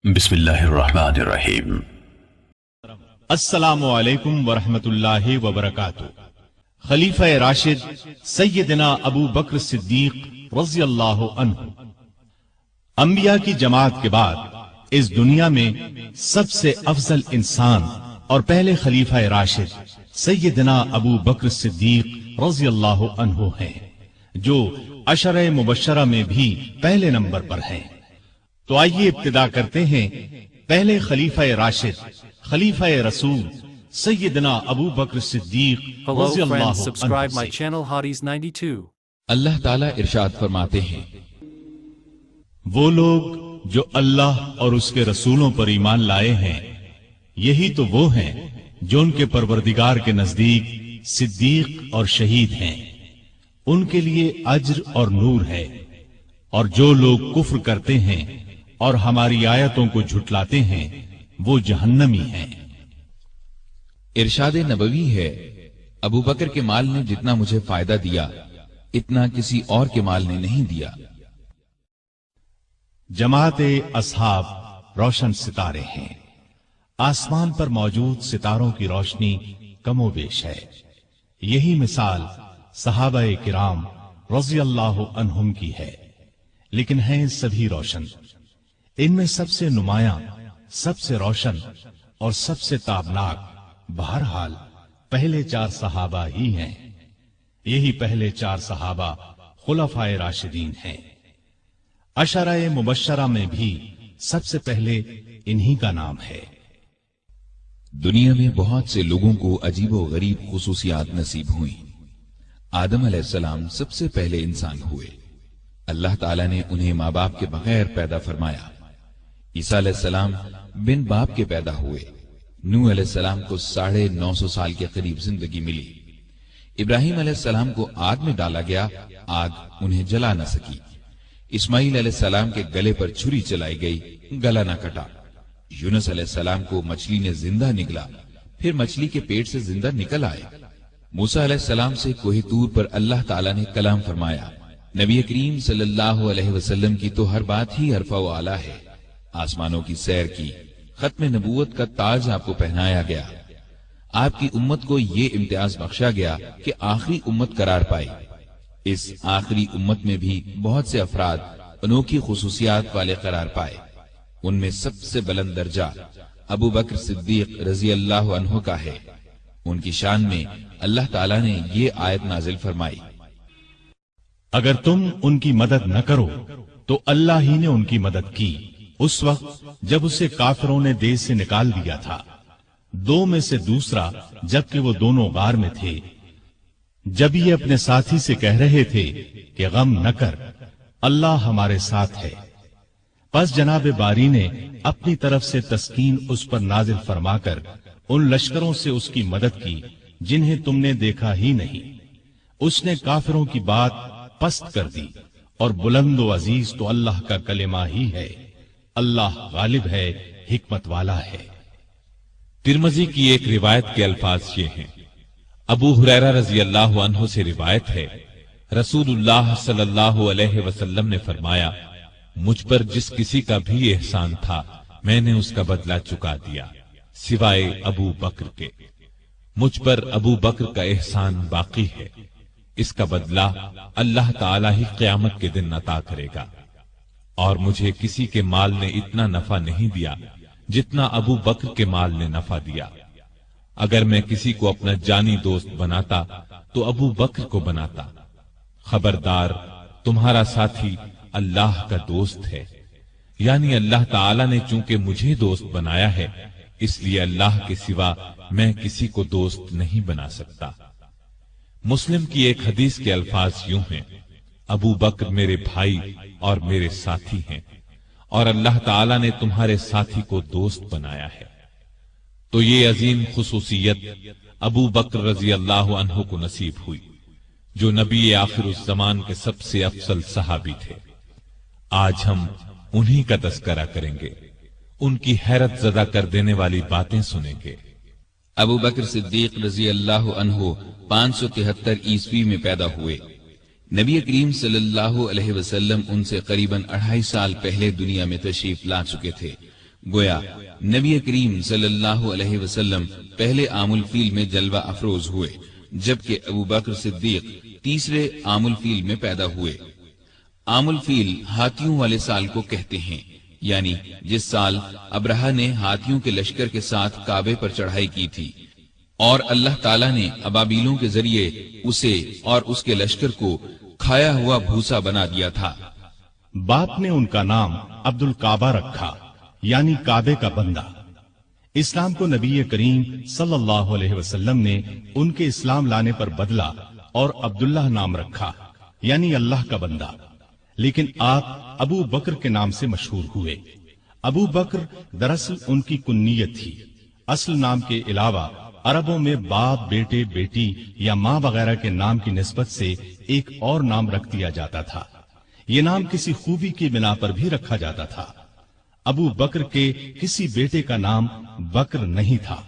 بسم اللہ الرحمن الرحیم۔ السلام علیکم ورحمۃ اللہ وبرکاتہ۔ خلیفہ راشد سیدنا ابو بکر صدیق رضی اللہ عنہ انبیاء کی جماعت کے بعد اس دنیا میں سب سے افضل انسان اور پہلے خلیفہ راشد سیدنا ابو بکر صدیق رضی اللہ عنہ ہیں، جو عشرہ مبشرہ میں بھی پہلے نمبر پر ہیں۔ تو آئیے ابتدا کرتے ہیں پہلے خلیفہ راشد خلیفہ رسول سیدنا ابو بکر صدیق رضی Hello اللہ friends, subscribe عنہ my سے۔ channel Hotties 92. اللہ تعالیٰ ارشاد فرماتے ہیں، وہ لوگ جو اللہ اور اس کے رسولوں پر ایمان لائے ہیں، یہی تو وہ ہیں جو ان کے پروردگار کے نزدیک صدیق اور شہید ہیں، ان کے لیے اجر اور نور ہے۔ اور جو لوگ کفر کرتے ہیں اور ہماری آیتوں کو جھٹلاتے ہیں وہ جہنمی ہیں۔ ارشاد نبوی ہے، ابو بکر کے مال نے جتنا مجھے فائدہ دیا اتنا کسی اور کے مال نے نہیں دیا۔ جماعت اصحاب روشن ستارے ہیں، آسمان پر موجود ستاروں کی روشنی کم و بیش ہے۔ یہی مثال صحابہ کرام رضی اللہ عنہم کی ہے، لیکن ہیں سبھی روشن۔ ان میں سب سے نمایاں، سب سے روشن اور سب سے تابناک بہرحال پہلے چار صحابہ ہی ہیں۔ یہی پہلے چار صحابہ خلفائے راشدین ہیں۔ عشرہ مبشرہ میں بھی سب سے پہلے انہی کا نام ہے۔ دنیا میں بہت سے لوگوں کو عجیب و غریب خصوصیات نصیب ہوئیں۔ آدم علیہ السلام سب سے پہلے انسان ہوئے۔ اللہ تعالیٰ نے انہیں ماں باپ کے بغیر پیدا فرمایا۔ عیسیٰ علیہ السلام بن باپ کے پیدا ہوئے۔ نوح علیہ السلام کو 950 سال کے قریب زندگی ملی۔ ابراہیم علیہ السلام کو آگ میں ڈالا گیا، آگ انہیں جلا نہ سکی۔ اسماعیل علیہ السلام کے گلے پر چھری چلائی گئی، گلا نہ کٹا۔ یونس علیہ السلام کو مچھلی نے زندہ نگلا، پھر مچھلی کے پیٹ سے زندہ نکل آئے۔ موسیٰ علیہ السلام سے کوہ طور پر اللہ تعالیٰ نے کلام فرمایا۔ نبی کریم صلی اللہ علیہ وسلم کی تو ہر بات ہی عرفہ و اعلیٰ ہے۔ آسمانوں کی سیر کی، ختم نبوت کا تاج آپ کو پہنایا گیا۔ آپ کی امت کو یہ امتیاز بخشا گیا کہ آخری امت قرار پائی۔ اس آخری امت میں بھی بہت سے افراد انوکھی خصوصیات والے قرار پائے۔ ان میں سب سے بلند درجہ ابو بکر صدیق رضی اللہ عنہ کا ہے۔ ان کی شان میں اللہ تعالیٰ نے یہ آیت نازل فرمائی، اگر تم ان کی مدد نہ کرو تو اللہ ہی نے ان کی مدد کی اس وقت جب اسے کافروں نے دیس سے نکال دیا تھا، دو میں سے دوسرا جبکہ وہ دونوں غار میں تھے، جب یہ اپنے ساتھی سے کہہ رہے تھے کہ غم نہ کر، اللہ ہمارے ساتھ ہے۔ پس جناب باری نے اپنی طرف سے تسکین اس پر نازل فرما کر ان لشکروں سے اس کی مدد کی جنہیں تم نے دیکھا ہی نہیں۔ اس نے کافروں کی بات پست کر دی، اور بلند و عزیز تو اللہ کا کلمہ ہی ہے۔ اللہ غالب ہے، حکمت والا ہے۔ ترمذی کی ایک روایت کے الفاظ یہ ہیں، ابو ہریرہ رضی اللہ عنہ سے روایت ہے، رسول اللہ صلی اللہ علیہ وسلم نے فرمایا، مجھ پر جس کسی کا بھی احسان تھا میں نے اس کا بدلہ چکا دیا سوائے ابو بکر کے۔ مجھ پر ابو بکر کا احسان باقی ہے، اس کا بدلہ اللہ تعالیٰ ہی قیامت کے دن عطا کرے گا۔ اور مجھے کسی کے مال نے اتنا نفع نہیں دیا جتنا ابو بکر کے مال نے نفع دیا۔ اگر میں کسی کو اپنا جانی دوست بناتا تو ابو بکر کو بناتا۔ خبردار، تمہارا ساتھی اللہ کا دوست ہے، یعنی اللہ تعالیٰ نے چونکہ مجھے دوست بنایا ہے اس لیے اللہ کے سوا میں کسی کو دوست نہیں بنا سکتا۔ مسلم کی ایک حدیث کے الفاظ یوں ہیں، ابو بکر میرے بھائی اور میرے ساتھی ہیں، اور اللہ تعالیٰ نے تمہارے ساتھی کو دوست بنایا ہے۔ تو یہ عظیم خصوصیت ابو بکر رضی اللہ عنہ کو نصیب ہوئی، جو نبی آخر الزمان کے سب سے افضل صحابی تھے۔ آج ہم انہی کا تذکرہ کریں گے، ان کی حیرت زدہ کر دینے والی باتیں سنیں گے۔ ابو بکر صدیق رضی اللہ عنہ 573 عیسوی میں پیدا ہوئے۔ نبی کریم صلی اللہ علیہ وسلم ان سے قریباً 2.5 سال پہلے دنیا میں تشریف لا چکے تھے۔ گویا نبی کریم صلی اللہ علیہ وسلم پہلے عام الفیل میں جلوہ افروز ہوئے، جبکہ ابو بکر صدیق تیسرے عام الفیل میں پیدا ہوئے۔ عام الفیل ہاتھیوں والے سال کو کہتے ہیں، یعنی جس سال ابرہہ نے ہاتھیوں کے لشکر کے ساتھ کعبے پر چڑھائی کی تھی اور اللہ تعالیٰ نے ابابیلوں کے ذریعے اسے اور اس کے لشکر کو کھایا ہوا بھوسا بنا دیا تھا۔ باپ نے ان کا نام عبد الکعبہ رکھا، یعنی کعبے کا بندہ۔ اسلام کو نبی کریم صلی اللہ علیہ وسلم نے ان کے اسلام لانے پر بدلا اور عبداللہ نام رکھا، یعنی اللہ کا بندہ۔ لیکن آپ ابو بکر کے نام سے مشہور ہوئے۔ ابو بکر دراصل ان کی کنیت تھی۔ اصل نام کے علاوہ عربوں میں باپ، بیٹے، بیٹی یا ماں وغیرہ کے نام کی نسبت سے ایک اور نام رکھ دیا جاتا تھا۔ یہ نام کسی خوبی کی بنا پر بھی رکھا جاتا تھا۔ ابو بکر کے کسی بیٹے کا نام بکر نہیں تھا۔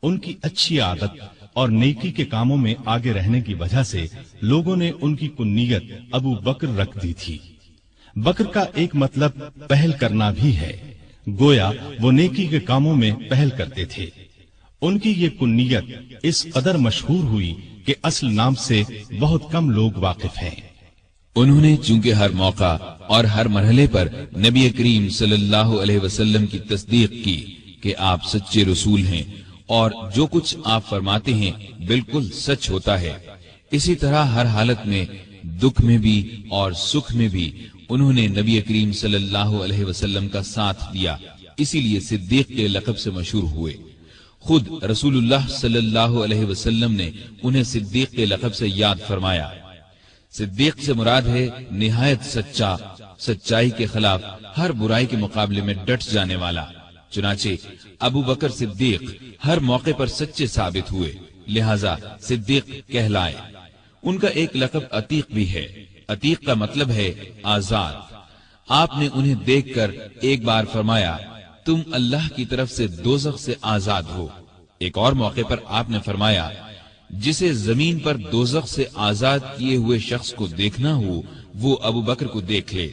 ان کی اچھی عادت اور نیکی کے کاموں میں آگے رہنے کی وجہ سے لوگوں نے ان کی کنیت ابو بکر رکھ دی تھی۔ بکر کا ایک مطلب پہل کرنا بھی ہے، گویا وہ نیکی کے کاموں میں پہل کرتے تھے۔ ان کی یہ کنیت اس قدر مشہور ہوئی کہ اصل نام سے بہت کم لوگ واقف ہیں۔ انہوں نے چونکہ ہر موقع اور ہر مرحلے پر نبی کریم صلی اللہ علیہ وسلم کی تصدیق کی کہ آپ سچے رسول ہیں اور جو کچھ آپ فرماتے ہیں بالکل سچ ہوتا ہے، اسی طرح ہر حالت میں دکھ میں بھی اور سکھ میں بھی انہوں نے نبی کریم صلی اللہ علیہ وسلم کا ساتھ دیا، اسی لیے صدیق کے لقب سے مشہور ہوئے۔ خود رسول اللہ صلی اللہ علیہ وسلم نے انہیں صدیق کے لقب سے یاد فرمایا۔ صدیق سے مراد ہے نہایت سچا، سچائی کے خلاف ہر برائی کے مقابلے میں ڈٹ جانے والا۔ چنانچہ ابو بکر صدیق ہر موقع پر سچے ثابت ہوئے، لہذا صدیق کہلائے۔ ان کا ایک لقب عتیق بھی ہے۔ عتیق کا مطلب ہے آزاد۔ آپ نے انہیں دیکھ کر ایک بار فرمایا، تم اللہ کی طرف سے دوزخ سے آزاد ہو۔ ایک اور موقع پر آپ نے فرمایا، جسے زمین پر دوزخ سے آزاد کیے ہوئے شخص کو دیکھنا ہو وہ ابو بکر کو دیکھ لے۔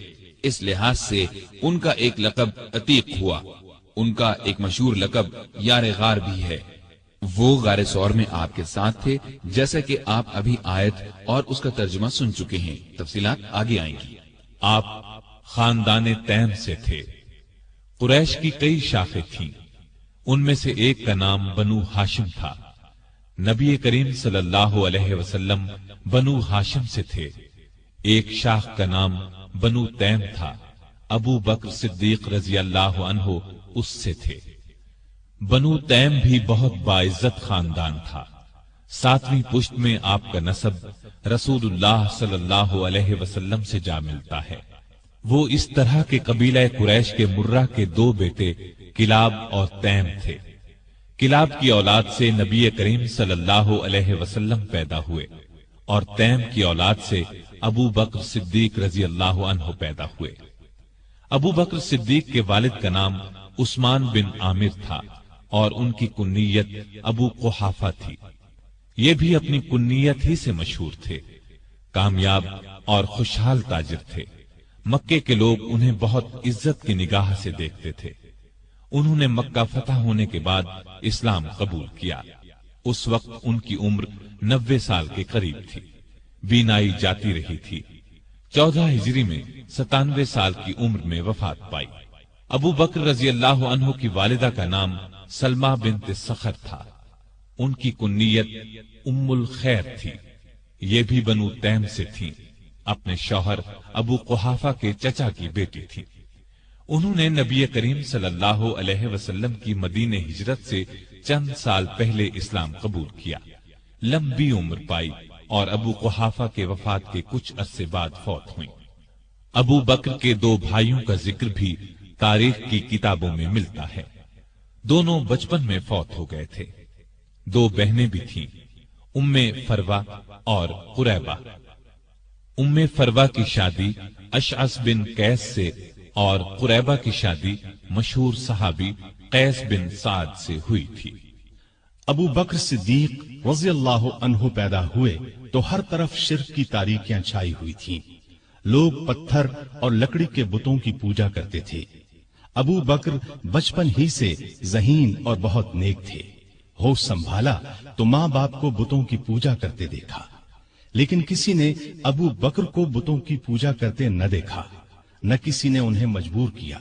اس لحاظ سے ان کا ایک لقب عتیق ہوا۔ ان کا ایک مشہور لقب یار غار بھی ہے۔ وہ غار ثور میں آپ کے ساتھ تھے، جیسا کہ آپ ابھی آیت اور اس کا ترجمہ سن چکے ہیں، تفصیلات آگے آئیں گی۔ آپ خاندان تیم سے تھے۔ قریش کی کئی شاخیں تھیں، ان میں سے ایک کا نام بنو ہاشم تھا۔ نبی کریم صلی اللہ علیہ وسلم بنو ہاشم سے تھے۔ ایک شاخ کا نام بنو تیم تھا، ابو بکر صدیق رضی اللہ عنہ اس سے تھے۔ بنو تیم بھی بہت باعزت خاندان تھا۔ 7ویں پشت میں آپ کا نسب رسول اللہ صلی اللہ علیہ وسلم سے جا ملتا ہے۔ وہ اس طرح کے قبیلہ قریش کے مرہ کے 2 بیٹے کلاب اور تیم تھے۔ کلاب کی اولاد سے نبی کریم صلی اللہ علیہ وسلم پیدا ہوئے اور تیم کی اولاد سے ابو بکر صدیق رضی اللہ عنہ پیدا ہوئے۔ ابو بکر صدیق کے والد کا نام عثمان بن عامر تھا اور ان کی کنیت ابو قحافہ تھی۔ یہ بھی اپنی کنیت ہی سے مشہور تھے۔ کامیاب اور خوشحال تاجر تھے۔ مکے کے لوگ انہیں بہت عزت کی نگاہ سے دیکھتے تھے۔ انہوں نے مکہ فتح ہونے کے بعد اسلام قبول کیا۔ اس وقت ان کی عمر 90 سال کے قریب تھی۔ بینائی جاتی رہی تھی۔ 14 ہجری میں 97 سال کی عمر میں وفات پائی۔ ابو بکر رضی اللہ عنہ کی والدہ کا نام سلمہ بنت سخر تھا۔ ان کی کنیت ام الخیر تھی۔ یہ بھی بنو تیم سے تھی۔ اپنے شوہر ابو قحافہ کے چچا کی بیٹی تھی۔ انہوں نے نبی کریم صلی اللہ علیہ وسلم کی مدینہ ہجرت سے چند سال پہلے اسلام قبول کیا۔ لمبی عمر پائی اور ابو قحافہ کے وفات کے کچھ عرصے بعد فوت ہوئیں۔ ابو بکر کے 2 بھائیوں کا ذکر بھی تاریخ کی کتابوں میں ملتا ہے۔ دونوں بچپن میں فوت ہو گئے تھے۔ 2 بہنیں بھی تھیں، ام فروا اور قریبہ۔ ام فروا کی شادی اشعث بن قیس سے اور قریبہ کی شادی مشہور صحابی قیس بن سعد سے ہوئی تھی۔ ابو بکر صدیق رضی اللہ عنہ پیدا ہوئے تو ہر طرف شرک کی تاریکیاں چھائی ہوئی تھیں۔ لوگ پتھر اور لکڑی کے بتوں کی پوجا کرتے تھے۔ ابو بکر بچپن ہی سے ذہین اور بہت نیک تھے. ہوش سنبھالا تو ماں باپ کو بتوں کی پوجا کرتے دیکھا، لیکن کسی نے ابو بکر کو بتوں کی پوجا کرتے نہ دیکھا، نہ کسی نے انہیں مجبور کیا.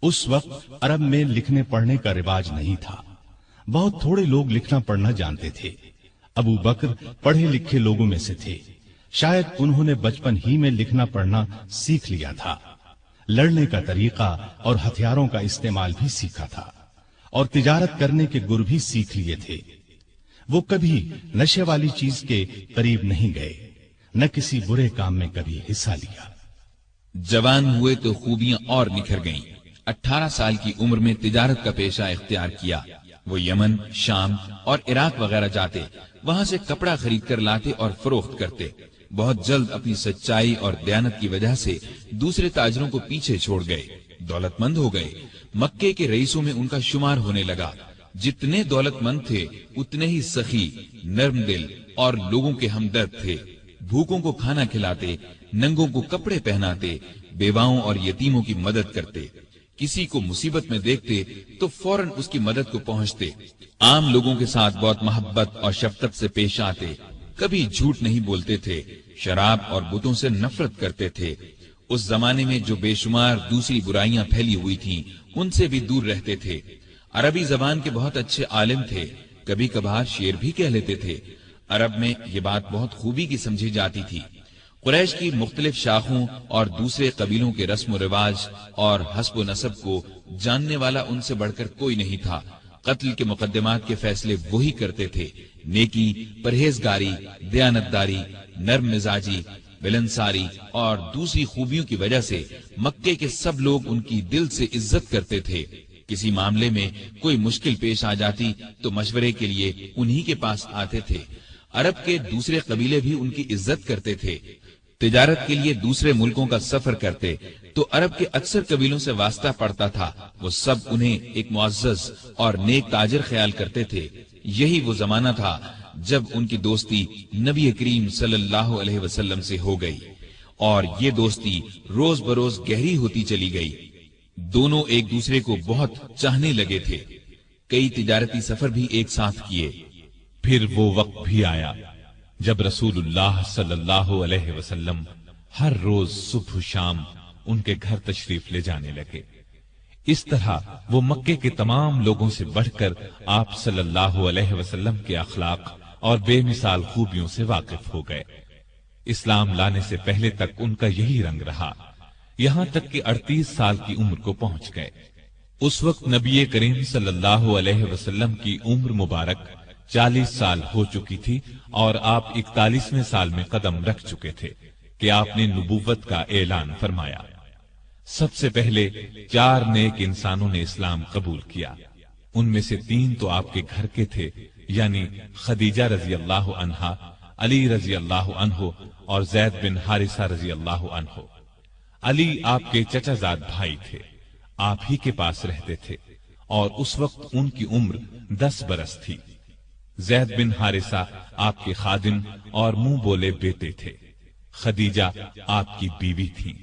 اس وقت عرب میں لکھنے پڑھنے کا رواج نہیں تھا، بہت تھوڑے لوگ لکھنا پڑھنا جانتے تھے. ابو بکر پڑھے لکھے لوگوں میں سے تھے، شاید انہوں نے بچپن ہی میں لکھنا پڑھنا سیکھ لیا تھا. لڑنے کا طریقہ اور ہتھیاروں کا استعمال بھی سیکھا تھا اور تجارت کرنے کے گر بھی سیکھ لیے تھے. وہ کبھی نشے والی چیز کے قریب نہیں گئے، نہ کسی برے کام میں کبھی حصہ لیا. جوان ہوئے تو خوبیاں اور نکھر گئیں. 18 سال کی عمر میں تجارت کا پیشہ اختیار کیا. وہ یمن، شام اور عراق وغیرہ جاتے، وہاں سے کپڑا خرید کر لاتے اور فروخت کرتے. بہت جلد اپنی سچائی اور دیانت کی وجہ سے دوسرے تاجروں کو پیچھے چھوڑ گئے، دولت مند ہو گئے. مکے کے رئیسوں میں ان کا شمار ہونے لگا. جتنے دولت مند تھے اتنے ہی سخی، نرم دل اور لوگوں کے ہمدرد تھے. بھوکوں کو کھانا کھلاتے، ننگوں کو کپڑے پہناتے، بیواؤں اور یتیموں کی مدد کرتے. کسی کو مصیبت میں دیکھتے تو فوراً اس کی مدد کو پہنچتے. عام لوگوں کے ساتھ بہت محبت اور شفقت سے پیش آتے. کبھی جھوٹ نہیں بولتے تھے. شراب اور بتوں سے نفرت کرتے تھے. اس زمانے میں جو بے شمار دوسری برائیاں پھیلی ہوئی تھیں ان سے بھی دور رہتے تھے. عربی زبان کے بہت اچھے عالم تھے، کبھی کبھار شعر بھی کہہ لیتے تھے. عرب میں یہ بات بہت خوبی کی سمجھی جاتی تھی. قریش کی مختلف شاخوں اور دوسرے قبیلوں کے رسم و رواج اور حسب و نسب کو جاننے والا ان سے بڑھ کر کوئی نہیں تھا. قتل کے مقدمات کے فیصلے وہی کرتے تھے. نیکی، پرہیزگاری، دیانتداری، نرم مزاجی، ملنساری اور دوسری خوبیوں کی وجہ سے مکے کے سب لوگ ان کی دل سے عزت کرتے تھے. کسی معاملے میں کوئی مشکل پیش آ جاتی تو مشورے کے لیے انہی کے پاس آتے تھے. عرب کے دوسرے قبیلے بھی ان کی عزت کرتے تھے. تجارت کے لیے دوسرے ملکوں کا سفر کرتے تو عرب کے اکثر قبیلوں سے واسطہ پڑتا تھا. وہ سب انہیں ایک معزز اور نیک تاجر خیال کرتے تھے. یہی وہ زمانہ تھا جب ان کی دوستی نبی کریم صلی اللہ علیہ وسلم سے ہو گئی اور یہ دوستی روز بروز گہری ہوتی چلی گئی. دونوں ایک دوسرے کو بہت چاہنے لگے تھے. کئی تجارتی سفر بھی ایک ساتھ کیے. پھر وہ وقت بھی آیا جب رسول اللہ صلی اللہ علیہ وسلم ہر روز صبح و شام ان کے گھر تشریف لے جانے لگے. اس طرح وہ مکے کے تمام لوگوں سے بڑھ کر آپ صلی اللہ علیہ وسلم کے اخلاق اور بے مثال خوبیوں سے واقف ہو گئے. اسلام لانے سے پہلے تک ان کا یہی رنگ رہا، یہاں تک کہ 38 سال کی عمر کو پہنچ گئے. اس وقت نبی کریم صلی اللہ علیہ وسلم کی عمر مبارک 40 سال ہو چکی تھی اور آپ 41ویں سال میں قدم رکھ چکے تھے کہ آپ نے نبوت کا اعلان فرمایا. سب سے پہلے 4 نیک انسانوں نے اسلام قبول کیا. ان میں سے 3 تو آپ کے گھر کے تھے، یعنی خدیجہ رضی اللہ عنہا، علی رضی اللہ عنہ اور زید بن حارثہ رضی اللہ عنہ. علی آپ کے چچا زاد بھائی تھے، آپ ہی کے پاس رہتے تھے اور اس وقت ان کی عمر 10 برس تھی. زید بن حارثہ آپ کے خادم اور منہ بولے بیٹے تھے. خدیجہ آپ کی بیوی تھی.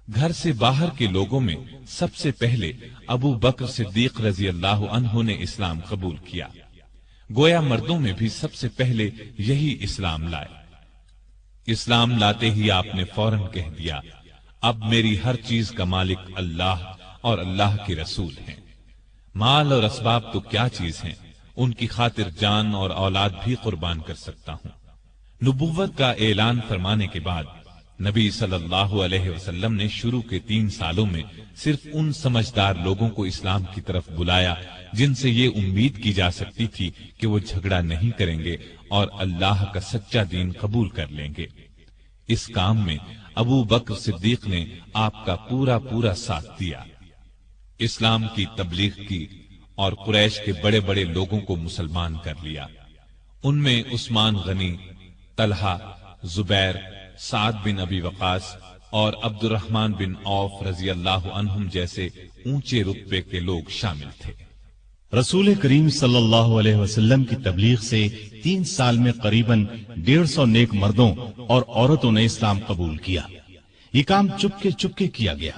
گھر سے باہر کے لوگوں میں سب سے پہلے ابو بکر صدیق رضی اللہ عنہ نے اسلام قبول کیا. گویا مردوں میں بھی سب سے پہلے یہی اسلام لائے. اسلام لاتے ہی آپ نے فوراً کہہ دیا، اب میری ہر چیز کا مالک اللہ اور اللہ کے رسول ہیں. مال اور اسباب تو کیا چیز ہیں، ان کی خاطر جان اور اولاد بھی قربان کر سکتا ہوں. نبوت کا اعلان فرمانے کے بعد نبی صلی اللہ علیہ وسلم نے شروع کے 3 سالوں میں صرف ان سمجھدار لوگوں کو اسلام کی طرف بلایا جن سے یہ امید کی جا سکتی تھی کہ وہ جھگڑا نہیں کریں گے اور اللہ کا سچا دین قبول کر لیں گے. اس کام میں ابو بکر صدیق نے آپ کا پورا ساتھ دیا. اسلام کی تبلیغ کی اور قریش کے بڑے بڑے لوگوں کو مسلمان کر لیا. ان میں عثمان غنی، طلحہ، زبیر، سعد بن ابی وقاص اور عبد الرحمن بن عوف رضی اللہ عنہم جیسے اونچے رتبے کے لوگ شامل تھے. رسول کریم صلی اللہ علیہ وسلم کی تبلیغ سے 3 سال میں قریباً 150 نیک مردوں اور عورتوں نے اسلام قبول کیا. یہ کام چپکے کیا گیا.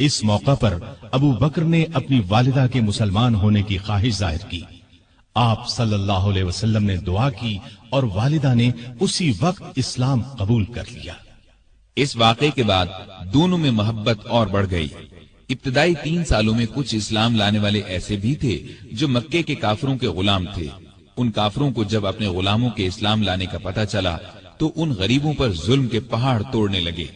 اس موقع پر ابو بکر نے اپنی والدہ کے مسلمان ہونے کی خواہش ظاہر کی۔ آپ صلی اللہ علیہ وسلم نے دعا کی اور والدہ نے اسی وقت اسلام قبول کر لیا۔ اس واقعے کے بعد دونوں میں محبت اور بڑھ گئی۔ ابتدائی 3 سالوں میں کچھ اسلام لانے والے ایسے بھی تھے جو مکے کے کافروں کے غلام تھے۔ ان کافروں کو جب اپنے غلاموں کے اسلام لانے کا پتہ چلا تو ان غریبوں پر ظلم کے پہاڑ توڑنے لگے۔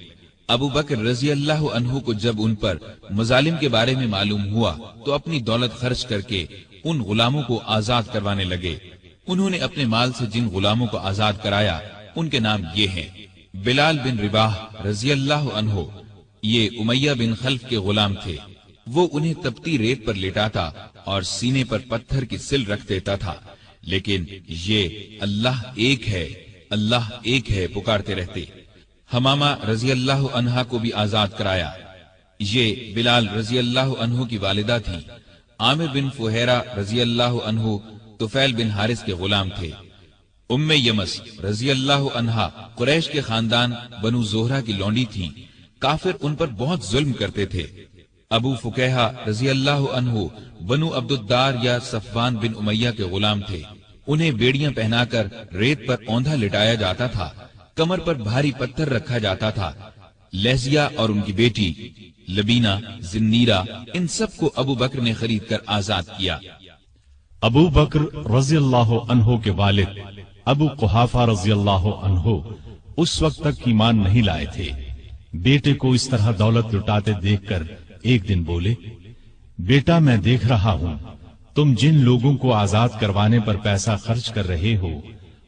ابو بکر رضی اللہ عنہ کو جب ان پر مظالم کے بارے میں معلوم ہوا تو اپنی دولت خرچ کر کے ان غلاموں کو آزاد کروانے لگے۔ انہوں نے اپنے مال سے جن غلاموں کو آزاد کرایا ان کے نام یہ ہیں: بلال بن رباح رضی اللہ عنہ، یہ امیہ بن خلف کے غلام تھے۔ وہ انہیں تپتی ریت پر لٹاتا اور سینے پر پتھر کی سل رکھ دیتا تھا، لیکن یہ اللہ ایک ہے پکارتے رہتے۔ حمامہ رضی اللہ عنہا کو بھی آزاد کرایا۔ یہ بلال رضی اللہ عنہ کی والدہ تھی۔ عامر بن فہیرہ رضی اللہ عنہ طفیل بن حارث کے غلام تھے۔ ام یمس رضی اللہ عنہا قریش کے خاندان بنو زہرہ کی لونڈی تھی۔ کافر ان پر بہت ظلم کرتے تھے۔ ابو فکیہہ رضی اللہ عنہ بنو عبد الدار یا صفوان بن امیہ کے غلام تھے۔ انہیں بیڑیاں پہنا کر ریت پر اوندھا لٹایا جاتا تھا، کمر پر بھاری پتھر رکھا جاتا تھا۔ لہزیہ اور ان کی بیٹی لبینہ، زنیرہ، ان سب کو ابو بکر نے خرید کر آزاد کیا۔ ابو بکر رضی اللہ عنہ کے والد ابو قحافہ رضی اللہ عنہ اس وقت تک ایمان نہیں لائے تھے۔ بیٹے کو اس طرح دولت لٹاتے دیکھ کر ایک دن بولے: بیٹا، میں دیکھ رہا ہوں تم جن لوگوں کو آزاد کروانے پر پیسہ خرچ کر رہے ہو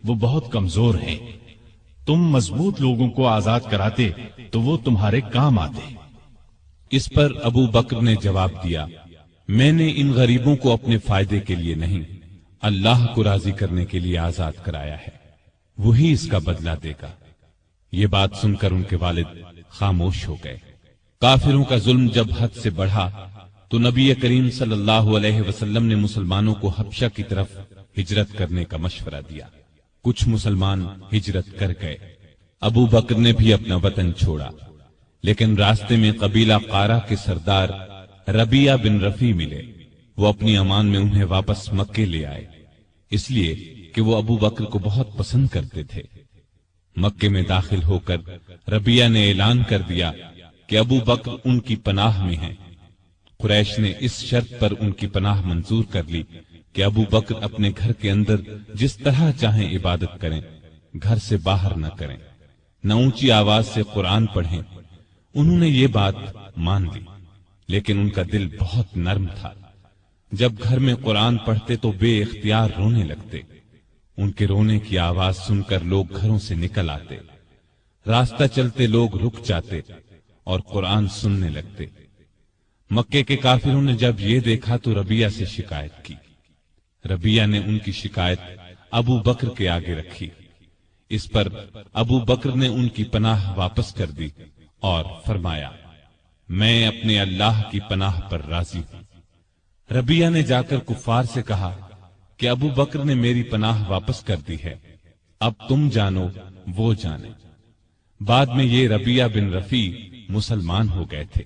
وہ بہت کمزور ہیں۔ تم مضبوط لوگوں کو آزاد کراتے تو وہ تمہارے کام آتے۔ اس پر ابو بکر نے جواب دیا: میں نے ان غریبوں کو اپنے فائدے کے لیے نہیں، اللہ کو راضی کرنے کے لیے آزاد کرایا ہے، وہی اس کا بدلہ دے گا۔ یہ بات سن کر ان کے والد خاموش ہو گئے۔ کافروں کا ظلم جب حد سے بڑھا تو نبی کریم صلی اللہ علیہ وسلم نے مسلمانوں کو حبشہ کی طرف ہجرت کرنے کا مشورہ دیا۔ کچھ مسلمان ہجرت کر گئے۔ ابو بکر نے بھی اپنا وطن چھوڑا، لیکن راستے میں قبیلہ قارہ کے سردار ربیہ بن رفیع ملے۔ وہ اپنی امان میں انہیں واپس مکے لے آئے، اس لیے کہ وہ ابو بکر کو بہت پسند کرتے تھے۔ مکے میں داخل ہو کر ربیہ نے اعلان کر دیا کہ ابو بکر ان کی پناہ میں ہیں۔ قریش نے اس شرط پر ان کی پناہ منظور کر لی کہ ابو بکر اپنے گھر کے اندر جس طرح چاہیں عبادت کریں، گھر سے باہر نہ کریں، نہ اونچی آواز سے قرآن پڑھیں۔ انہوں نے یہ بات مان لی، لیکن ان کا دل بہت نرم تھا۔ جب گھر میں قرآن پڑھتے تو بے اختیار رونے لگتے۔ ان کے رونے کی آواز سن کر لوگ گھروں سے نکل آتے۔ راستہ چلتے لوگ رک جاتے اور قرآن سننے لگتے۔ مکے کے کافروں نے جب یہ دیکھا تو ربیہ سے شکایت کی۔ ربیہ نے ان کی شکایت ابو بکر کے آگے رکھی۔ اس پر ابو بکر نے ان کی پناہ واپس کر دی اور فرمایا: میں اپنے اللہ کی پناہ پر راضی ہوں۔ ربیہ نے جا کر کفار سے کہا کہ ابو بکر نے میری پناہ واپس کر دی ہے، اب تم جانو وہ جانے۔ بعد میں یہ ربیہ بن رفیع مسلمان ہو گئے تھے۔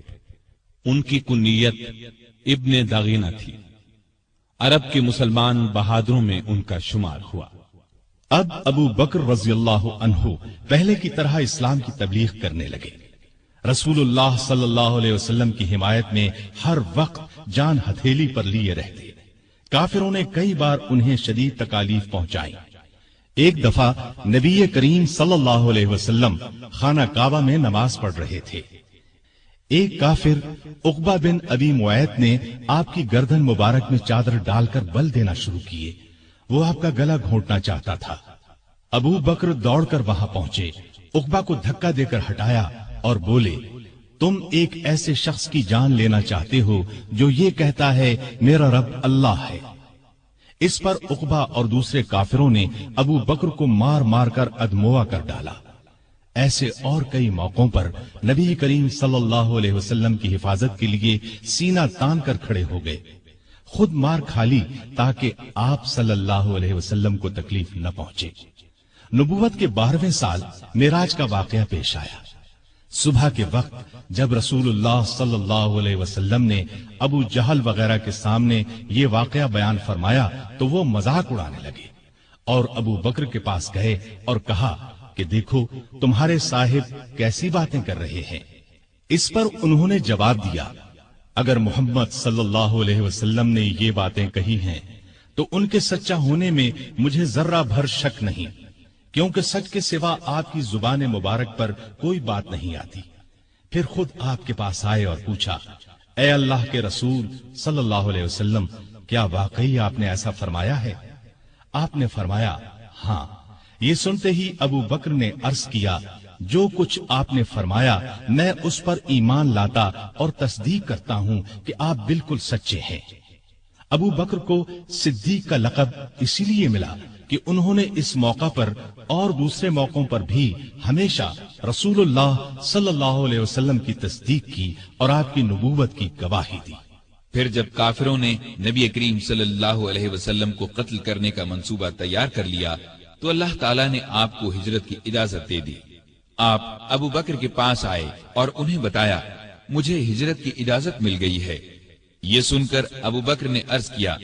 ان کی کنیت ابن دغینہ تھی۔ عرب کے مسلمان بہادروں میں ان کا شمار ہوا۔ اب ابو بکر رضی اللہ عنہ پہلے کی طرح اسلام کی تبلیغ کرنے لگے۔ رسول اللہ صلی اللہ علیہ وسلم کی حمایت میں ہر وقت جان ہتھیلی پر لیے رہتے۔ کافروں نے کئی بار انہیں شدید تکالیف پہنچائی۔ ایک دفعہ نبی کریم صلی اللہ علیہ وسلم خانہ کعبہ میں نماز پڑھ رہے تھے۔ ایک کافر عقبہ بن ابی معیط نے آپ کی گردن مبارک میں چادر ڈال کر بل دینا شروع کیے۔ وہ آپ کا گلا گھونٹنا چاہتا تھا۔ ابو بکر دوڑ کر وہاں پہنچے، عقبہ کو دھکا دے کر ہٹایا اور بولے: تم ایک ایسے شخص کی جان لینا چاہتے ہو جو یہ کہتا ہے میرا رب اللہ ہے۔ اس پر عقبہ اور دوسرے کافروں نے ابو بکر کو مار مار کر ادموا کر ڈالا۔ ایسے اور کئی موقعوں پر نبی کریم صلی اللہ علیہ وسلم کی حفاظت کے لیے سینہ تان کر کھڑے ہو گئے، خود مار کھا لی تاکہ آپ صلی اللہ علیہ وسلم کو تکلیف نہ پہنچے۔ نبوت کے 12ویں سال معراج کا واقعہ پیش آیا۔ صبح کے وقت جب رسول اللہ صلی اللہ علیہ وسلم نے ابو جہل وغیرہ کے سامنے یہ واقعہ بیان فرمایا تو وہ مذاق اڑانے لگے اور ابو بکر کے پاس گئے اور کہا کہ دیکھو تمہارے صاحب کیسی باتیں کر رہے ہیں۔ اس پر انہوں نے جواب دیا، اگر محمد صلی اللہ علیہ وسلم نے یہ باتیں کہی ہیں تو ان کے سچا ہونے میں مجھے ذرہ بھر شک نہیں، کیونکہ سچ کے سوا آپ کی زبان مبارک پر کوئی بات نہیں آتی۔ پھر خود آپ کے پاس آئے اور پوچھا، اے اللہ کے رسول صلی اللہ علیہ وسلم، کیا واقعی آپ نے ایسا فرمایا ہے؟ آپ نے فرمایا ہاں۔ یہ سنتے ہی ابو بکر نے عرض کیا، جو کچھ آپ نے فرمایا میں اس پر ایمان لاتا اور تصدیق کرتا ہوں کہ آپ بالکل سچے ہیں۔ ابو بکر کو صدیق کا لقب اسی لیے ملا کہ انہوں نے اس موقع پر اور دوسرے موقعوں پر بھی ہمیشہ رسول اللہ صلی اللہ علیہ وسلم کی تصدیق کی اور آپ کی نبوت کی گواہی دی۔ پھر جب کافروں نے نبی کریم صلی اللہ علیہ وسلم کو قتل کرنے کا منصوبہ تیار کر لیا تو اللہ تعالیٰ نے آپ کو ہجرت کی اجازت دے دی۔ آپ ابو بکر کے پاس آئے اور انہیں بتایا، مجھے ہجرت کی اجازت مل گئی ہے۔ یہ سن کر ابو بکر نے عرض کیا،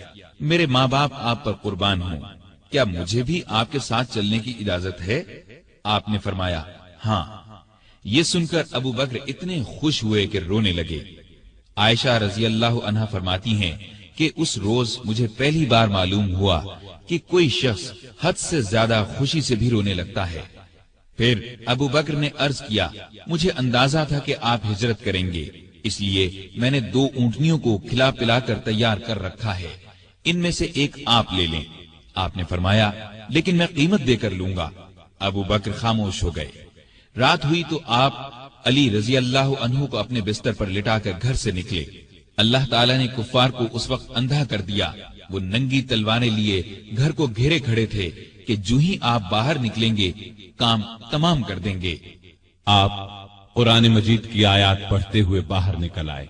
میرے ماں باپ آپ پر قربان ہوں، کیا مجھے بھی آپ کے ساتھ چلنے کی اجازت ہے؟ آپ نے فرمایا ہاں۔ یہ سن کر ابو بکر اتنے خوش ہوئے کہ رونے لگے۔ عائشہ رضی اللہ عنہا فرماتی ہیں کہ اس روز مجھے پہلی بار معلوم ہوا کہ کوئی شخص حد سے زیادہ خوشی سے بھی رونے لگتا ہے۔ پھر ابو بکر نے عرض کیا، مجھے اندازہ تھا کہ آپ ہجرت کریں گے، اس لیے میں نے 2 اونٹنیوں کو کھلا پلا کر تیار کر رکھا ہے، ان میں سے ایک آپ لے لیں۔ آپ نے فرمایا لیکن میں قیمت دے کر لوں گا۔ ابو بکر خاموش ہو گئے۔ رات ہوئی تو آپ علی رضی اللہ عنہ کو اپنے بستر پر لٹا کر گھر سے نکلے۔ اللہ تعالیٰ نے کفار کو اس وقت اندھا کر دیا، وہ ننگی تلواریں لیے گھر کو گھیرے کھڑے تھے کہ جو ہی آپ باہر نکلیں گے کام تمام کر دیں گے۔ آپ قرآن مجید کی آیات پڑھتے ہوئے باہر نکل آئے،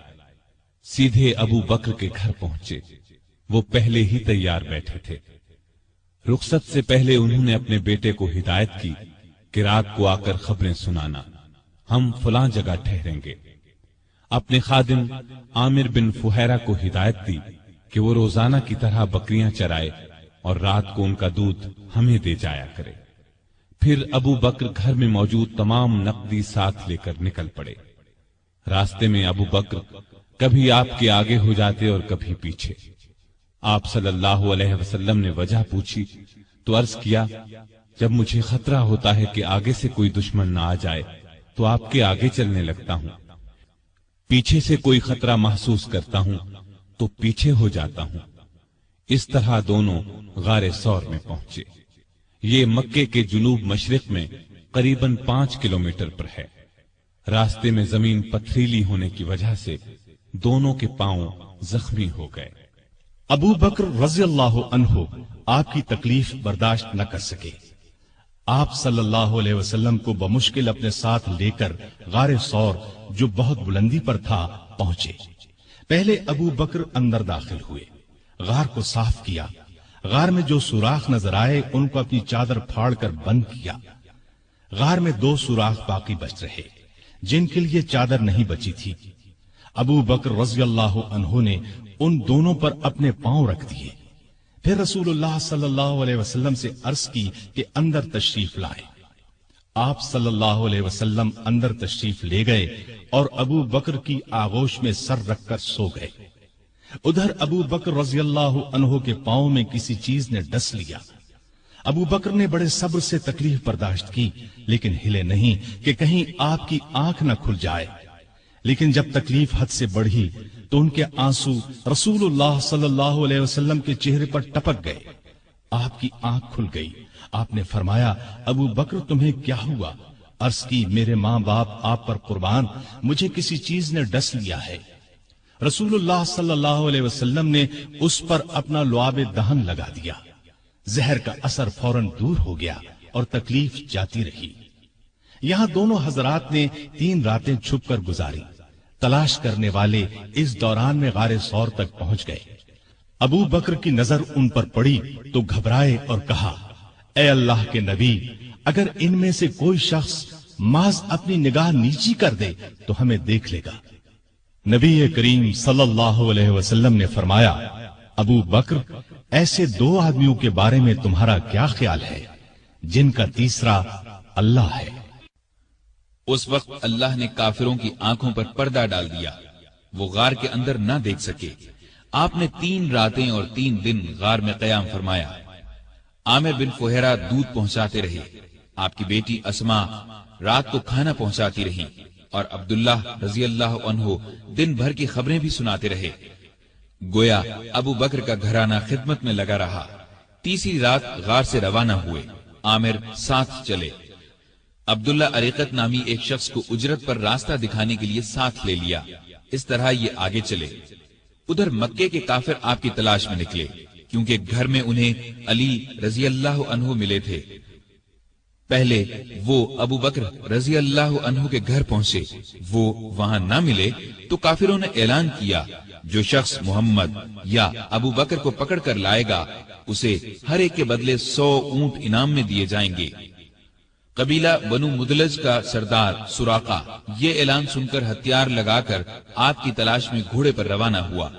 سیدھے ابو بکر کے گھر پہنچے۔ وہ پہلے ہی تیار بیٹھے تھے۔ رخصت سے پہلے انہوں نے اپنے بیٹے کو ہدایت کی کہ رات کو آ کر خبریں سنانا، ہم فلاں جگہ ٹھہریں گے۔ اپنے خادم عامر بن فہیرہ کو ہدایت دی کہ وہ روزانہ کی طرح بکریاں چرائے اور رات کو ان کا دودھ ہمیں دے جایا کرے۔ پھر ابو بکر گھر میں موجود تمام نقدی ساتھ لے کر نکل پڑے۔ راستے میں ابو بکر کبھی آپ کے آگے ہو جاتے اور کبھی پیچھے۔ آپ صلی اللہ علیہ وسلم نے وجہ پوچھی تو عرض کیا، جب مجھے خطرہ ہوتا ہے کہ آگے سے کوئی دشمن نہ آ جائے تو آپ کے آگے چلنے لگتا ہوں، پیچھے سے کوئی خطرہ محسوس کرتا ہوں تو پیچھے ہو جاتا ہوں۔ اس طرح دونوں غار ثور میں پہنچے۔ یہ مکے کے جنوب مشرق میں قریباً 5 کلومیٹر پر ہے۔ راستے میں زمین پتھریلی ہونے کی وجہ سے دونوں کے پاؤں زخمی ہو گئے۔ ابو بکر رضی اللہ عنہ آپ کی تکلیف برداشت نہ کر سکے۔ آپ صلی اللہ علیہ وسلم کو بمشکل اپنے ساتھ لے کر غار ثور جو بہت بلندی پر تھا پہنچے۔ پہلے ابو بکر اندر داخل ہوئے، غار کو صاف کیا، غار میں جو سوراخ نظر آئے ان کو اپنی چادر پھاڑ کر بند کیا۔ غار میں 2 سوراخ باقی بچ رہے جن کے لیے چادر نہیں بچی تھی۔ ابو بکر رضی اللہ عنہ نے ان دونوں پر اپنے پاؤں رکھ دیے، پھر رسول اللہ صلی اللہ علیہ وسلم سے عرض کی کہ اندر تشریف لائیں۔ آپ صلی اللہ علیہ وسلم اندر تشریف لے گئے اور ابو بکر کی آغوش میں سر رکھ کر سو گئے۔ ادھر ابو بکر رضی اللہ عنہ کے پاؤں میں کسی چیز نے ڈس لیا۔ ابو بکر نے بڑے صبر سے تکلیف برداشت کی لیکن ہلے نہیں کہ کہیں آپ کی آنکھ نہ کھل جائے۔ لیکن جب تکلیف حد سے بڑھی تو ان کے آنسو رسول اللہ صلی اللہ علیہ وسلم کے چہرے پر ٹپک گئے۔ آپ کی آنکھ کھل گئی۔ آپ نے فرمایا، ابو بکر تمہیں کیا ہوا؟ عرض کی، میرے ماں باپ آپ پر قربان، مجھے کسی چیز نے ڈس لیا ہے۔ رسول اللہ صلی اللہ علیہ وسلم نے اس پر اپنا لعاب دہن لگا دیا۔ زہر کا اثر فوراً دور ہو گیا اور تکلیف جاتی رہی۔ یہاں دونوں حضرات نے 3 راتیں چھپ کر گزاری۔ تلاش کرنے والے اس دوران میں غار ثور تک پہنچ گئے۔ ابو بکر کی نظر ان پر پڑی تو گھبرائے اور کہا، اے اللہ کے نبی، اگر ان میں سے کوئی شخص محض اپنی نگاہ نیچی کر دے تو ہمیں دیکھ لے گا۔ نبی کریم صلی اللہ علیہ وسلم نے فرمایا، ابو بکر، ایسے دو آدمیوں کے بارے میں تمہارا کیا خیال ہے جن کا تیسرا اللہ ہے؟ اس وقت اللہ نے کافروں کی آنکھوں پر پردہ ڈال دیا، وہ غار کے اندر نہ دیکھ سکے۔ آپ نے 3 راتیں اور 3 دن غار میں قیام فرمایا۔ عامر بن فہیرہ دودھ پہنچاتے رہے، آپ کی بیٹی اسما رات کو کھانا پہنچاتی رہی، اور عبداللہ رضی اللہ عنہ دن بھر کی خبریں بھی سناتے رہے۔ گویا ابو بکر کا گھرانہ خدمت میں لگا رہا۔ تیسری رات غار سے روانہ ہوئے، عامر ساتھ چلے۔ عبداللہ عریقت نامی ایک شخص کو اجرت پر راستہ دکھانے کے لیے ساتھ لے لیا۔ اس طرح یہ آگے چلے۔ ادھر مکے کے کافر آپ کی تلاش میں نکلے، کیونکہ گھر میں انہیں علی رضی اللہ عنہ ملے تھے۔ پہلے وہ ابو بکر رضی اللہ عنہ کے گھر پہنچے، وہ وہاں نہ ملے تو کافروں نے اعلان کیا، جو شخص محمد یا ابو بکر کو پکڑ کر لائے گا اسے ہر ایک کے بدلے 100 اونٹ انعام میں دیے جائیں گے۔ قبیلہ بنو مدلج کا سردار سراقہ یہ اعلان سن کر ہتھیار لگا کر آپ کی تلاش میں گھوڑے پر روانہ ہوا۔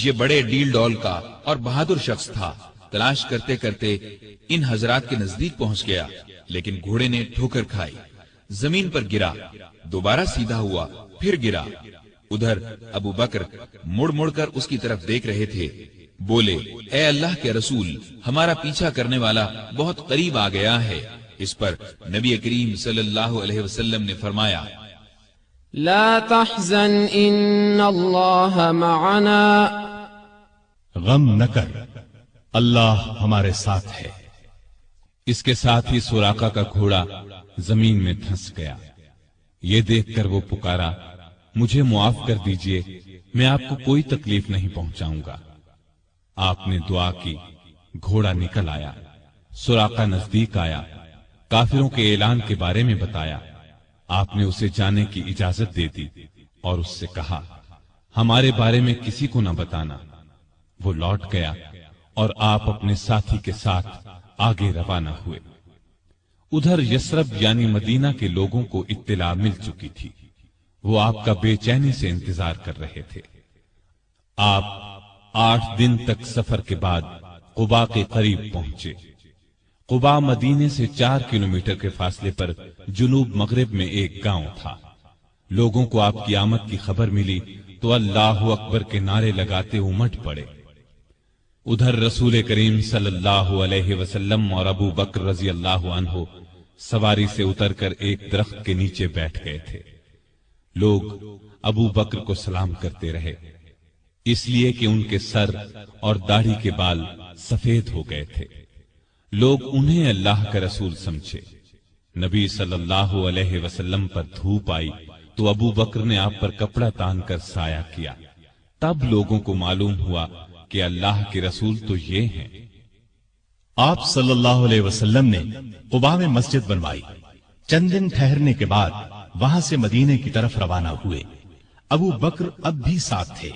یہ بڑے ڈیل ڈول کا اور بہادر شخص تھا۔ تلاش کرتے کرتے ان حضرات کے نزدیک پہنچ گیا، لیکن گھوڑے نے ٹھوکر کھائی، زمین پر گرا، دوبارہ سیدھا ہوا، پھر گرا۔ ادھر ابو بکر مڑ مڑ کر اس کی طرف دیکھ رہے تھے۔ بولے، اے اللہ کے رسول، ہمارا پیچھا کرنے والا بہت قریب آ گیا ہے۔ اس پر نبی کریم صلی اللہ علیہ وسلم نے فرمایا، لا تحزن ان اللہ معنا، غم نہ کر، اللہ ہمارے ساتھ ہے۔ اس کے ساتھ ہی سراقہ کا گھوڑا زمین میں دھنس گیا۔ یہ دیکھ کر وہ پکارا، مجھے معاف کر دیجئے، میں آپ کو کوئی تکلیف نہیں پہنچاؤں گا۔ آپ نے دعا کی، گھوڑا نکل آیا، سراقہ نزدیک آیا، کافروں کے اعلان کے بارے میں بتایا۔ آپ نے اسے جانے کی اجازت دے دی اور اس سے کہا، ہمارے بارے میں کسی کو نہ بتانا۔ وہ لوٹ گیا اور آپ اپنے ساتھی کے ساتھ آگے روانہ ہوئے۔ ادھر یثرب یعنی مدینہ کے لوگوں کو اطلاع مل چکی تھی، وہ آپ کا بے چینی سے انتظار کر رہے تھے۔ آپ 8 دن تک سفر کے بعد قباء کے قریب پہنچے۔ قباء مدینے سے 4 کلومیٹر کے فاصلے پر جنوب مغرب میں ایک گاؤں تھا۔ لوگوں کو آپ کی آمد کی خبر ملی تو اللہ اکبر کے نعرے لگاتے امٹ پڑے۔ ادھر رسول کریم صلی اللہ علیہ وسلم اور ابو بکر رضی اللہ عنہ سواری سے اتر کر ایک درخت کے نیچے بیٹھ گئے تھے۔ لوگ ابو بکر کو سلام کرتے رہے، اس لیے کہ ان کے سر اور داڑھی کے بال سفید ہو گئے تھے۔ لوگ انہیں اللہ کا رسول سمجھے۔ نبی صلی اللہ علیہ وسلم پر دھوپ آئی تو ابو بکر نے آپ پر کپڑا تان کر سایہ کیا۔ تب لوگوں کو معلوم ہوا کہ اللہ کے رسول تو یہ ہیں۔ آپ صلی اللہ علیہ وسلم نے قباء میں مسجد بنوائی۔ چند دن ٹھہرنے کے بعد وہاں سے مدینے کی طرف روانہ ہوئے۔ ابو بکر اب بھی ساتھ تھے۔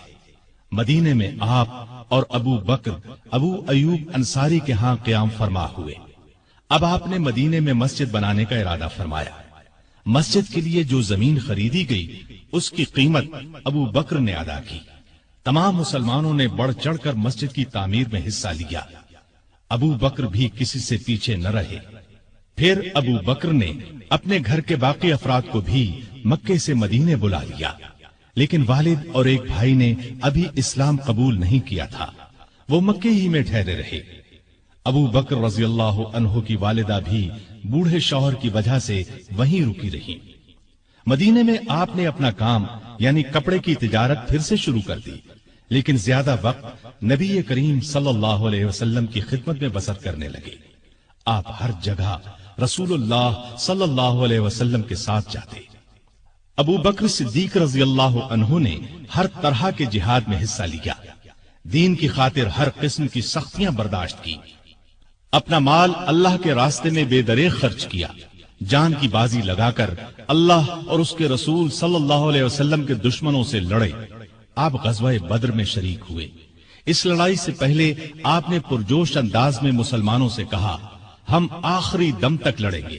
مدینے میں آپ اور ابو بکر ابو ایوب انصاری کے ہاں قیام فرما ہوئے۔ اب آپ نے مدینے میں مسجد بنانے کا ارادہ فرمایا۔ مسجد کے لیے جو زمین خریدی گئی اس کی قیمت ابو بکر نے ادا کی۔ تمام مسلمانوں نے بڑھ چڑھ کر مسجد کی تعمیر میں حصہ لیا۔ ابو بکر بھی کسی سے پیچھے نہ رہے۔ پھر ابو بکر نے اپنے گھر کے باقی افراد کو بھی مکے سے مدینے بلا لیا، لیکن والد اور ایک بھائی نے ابھی اسلام قبول نہیں کیا تھا، وہ مکے ہی میں ٹھہرے رہے۔ ابو بکر رضی اللہ عنہ کی والدہ بھی بوڑھے شوہر کی وجہ سے وہیں رکی رہی۔ مدینے میں آپ نے اپنا کام یعنی کپڑے کی تجارت پھر سے شروع کر دی، لیکن زیادہ وقت نبی کریم صلی اللہ علیہ وسلم کی خدمت میں بسر کرنے لگے۔ آپ ہر جگہ رسول اللہ صلی اللہ علیہ وسلم کے ساتھ جاتے۔ ابو بکر صدیق رضی اللہ عنہ نے ہر طرح کے جہاد میں حصہ لیا، دین کی خاطر ہر قسم کی سختیاں برداشت کی، اپنا مال اللہ کے راستے میں بے دریغ خرچ کیا، جان کی بازی لگا کر اللہ اور اس کے رسول صلی اللہ علیہ وسلم کے دشمنوں سے لڑے۔ آپ غزوہ بدر میں شریک ہوئے۔ اس لڑائی سے پہلے آپ نے پرجوش انداز میں مسلمانوں سے کہا، ہم آخری دم تک لڑیں گے،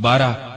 12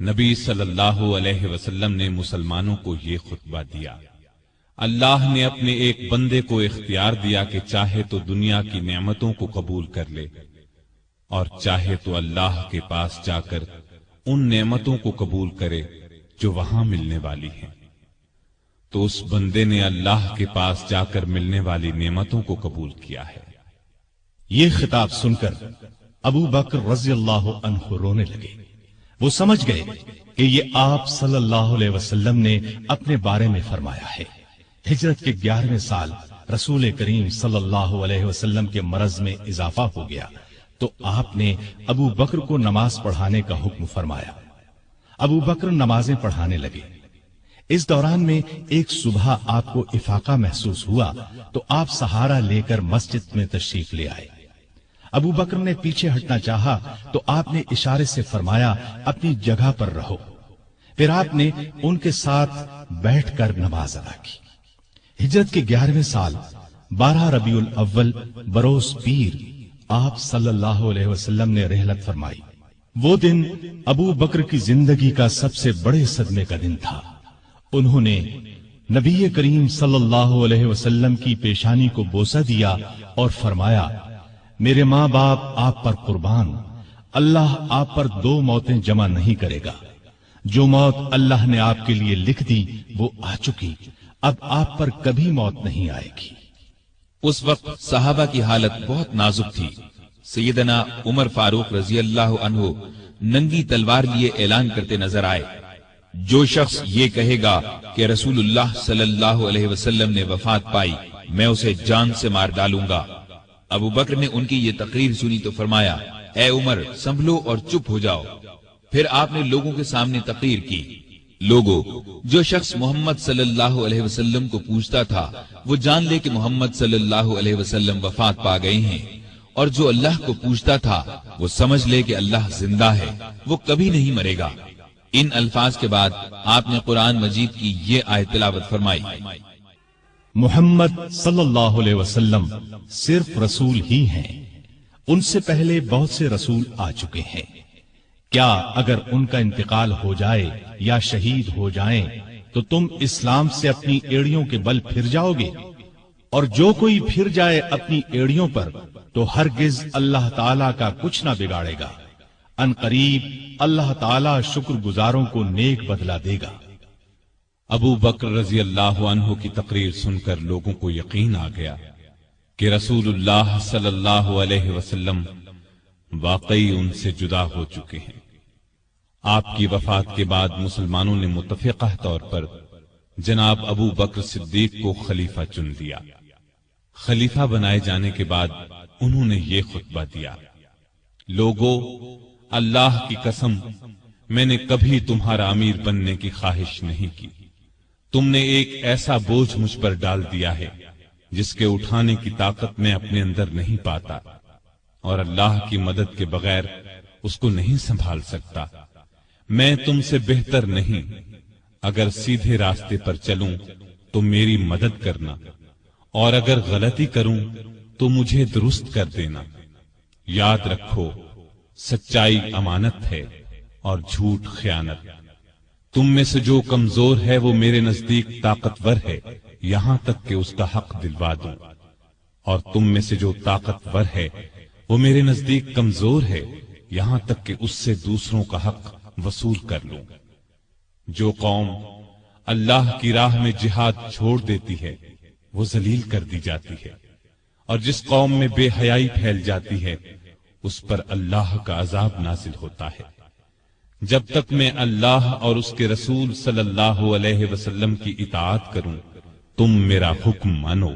نبی صلی اللہ علیہ وسلم نے مسلمانوں کو یہ خطبہ دیا، اللہ نے اپنے ایک بندے کو اختیار دیا کہ چاہے تو دنیا کی نعمتوں کو قبول کر لے اور چاہے تو اللہ کے پاس جا کر ان نعمتوں کو قبول کرے جو وہاں ملنے والی ہیں۔ تو اس بندے نے اللہ کے پاس جا کر ملنے والی نعمتوں کو قبول کیا ہے۔ یہ خطاب سن کر ابو بکر رضی اللہ عنہ رونے لگے۔ وہ سمجھ گئے کہ یہ آپ صلی اللہ علیہ وسلم نے اپنے بارے میں فرمایا ہے۔ ہجرت کے 11ویں سال رسول کریم صلی اللہ علیہ وسلم کے مرض میں اضافہ ہو گیا تو آپ نے ابو بکر کو نماز پڑھانے کا حکم فرمایا۔ ابو بکر نمازیں پڑھانے لگے۔ اس دوران میں ایک صبح آپ کو افاقہ محسوس ہوا تو آپ سہارا لے کر مسجد میں تشریف لے آئے۔ ابو بکر نے پیچھے ہٹنا چاہا تو آپ نے اشارے سے فرمایا اپنی جگہ پر رہو۔ پھر آپ نے ان کے ساتھ بیٹھ کر نماز ادا کی۔ ہجرت کے 11ویں سال 12 ربیع الاول بروز پیر آپ صلی اللہ علیہ وسلم نے رحلت فرمائی۔ وہ دن ابو بکر کی زندگی کا سب سے بڑے صدمے کا دن تھا۔ انہوں نے نبی کریم صلی اللہ علیہ وسلم کی پیشانی کو بوسہ دیا اور فرمایا، میرے ماں باپ آپ پر قربان، اللہ آپ پر 2 موتیں جمع نہیں کرے گا۔ جو موت اللہ نے آپ کے لیے لکھ دی وہ آ چکی، اب آپ پر کبھی موت نہیں آئے گی۔ اس وقت صحابہ کی حالت بہت نازک تھی۔ سیدنا عمر فاروق رضی اللہ عنہ ننگی تلوار لیے اعلان کرتے نظر آئے، جو شخص یہ کہے گا کہ رسول اللہ صلی اللہ علیہ وسلم نے وفات پائی، میں اسے جان سے مار ڈالوں گا۔ ابو بکر نے ان کی یہ تقریر سنی تو فرمایا، اے عمر سنبھلو اور چپ ہو جاؤ۔ پھر آپ نے لوگوں کے سامنے تقریر کی، لوگوں، جو شخص محمد صلی اللہ علیہ وسلم کو پوچھتا تھا وہ جان لے کہ محمد صلی اللہ علیہ وسلم وفات پا گئے ہیں، اور جو اللہ کو پوچھتا تھا وہ سمجھ لے کہ اللہ زندہ ہے، وہ کبھی نہیں مرے گا۔ ان الفاظ کے بعد آپ نے قرآن مجید کی یہ آیت تلاوت فرمائی، محمد صلی اللہ علیہ وسلم صرف رسول ہی ہیں، ان سے پہلے بہت سے رسول آ چکے ہیں۔ کیا اگر ان کا انتقال ہو جائے یا شہید ہو جائیں تو تم اسلام سے اپنی ایڑیوں کے بل پھر جاؤ گے؟ اور جو کوئی پھر جائے اپنی ایڑیوں پر تو ہرگز اللہ تعالیٰ کا کچھ نہ بگاڑے گا۔ ان قریب اللہ تعالیٰ شکر گزاروں کو نیک بدلہ دے گا۔ ابو بکر رضی اللہ عنہ کی تقریر سن کر لوگوں کو یقین آ گیا کہ رسول اللہ صلی اللہ علیہ وسلم واقعی ان سے جدا ہو چکے ہیں۔ آپ کی وفات کے بعد مسلمانوں نے متفقہ طور پر جناب ابو بکر صدیق کو خلیفہ چن لیا۔ خلیفہ بنائے جانے کے بعد انہوں نے یہ خطبہ دیا، لوگو، اللہ کی قسم میں نے کبھی تمہارا امیر بننے کی خواہش نہیں کی۔ تم نے ایک ایسا بوجھ مجھ پر ڈال دیا ہے جس کے اٹھانے کی طاقت میں اپنے اندر نہیں پاتا، اور اللہ کی مدد کے بغیر اس کو نہیں سنبھال سکتا۔ میں تم سے بہتر نہیں، اگر سیدھے راستے پر چلوں تو میری مدد کرنا، اور اگر غلطی کروں تو مجھے درست کر دینا۔ یاد رکھو، سچائی امانت ہے اور جھوٹ خیانت۔ تم میں سے جو کمزور ہے وہ میرے نزدیک طاقتور ہے، یہاں تک کہ اس کا حق دلوا دوں، اور تم میں سے جو طاقتور ہے وہ میرے نزدیک کمزور ہے، یہاں تک کہ اس سے دوسروں کا حق وصول کر لوں۔ جو قوم اللہ کی راہ میں جہاد چھوڑ دیتی ہے وہ ذلیل کر دی جاتی ہے، اور جس قوم میں بے حیائی پھیل جاتی ہے اس پر اللہ کا عذاب نازل ہوتا ہے۔ جب تک میں اللہ اور اس کے رسول صلی اللہ علیہ وسلم کی اطاعت کروں تم میرا حکم مانو،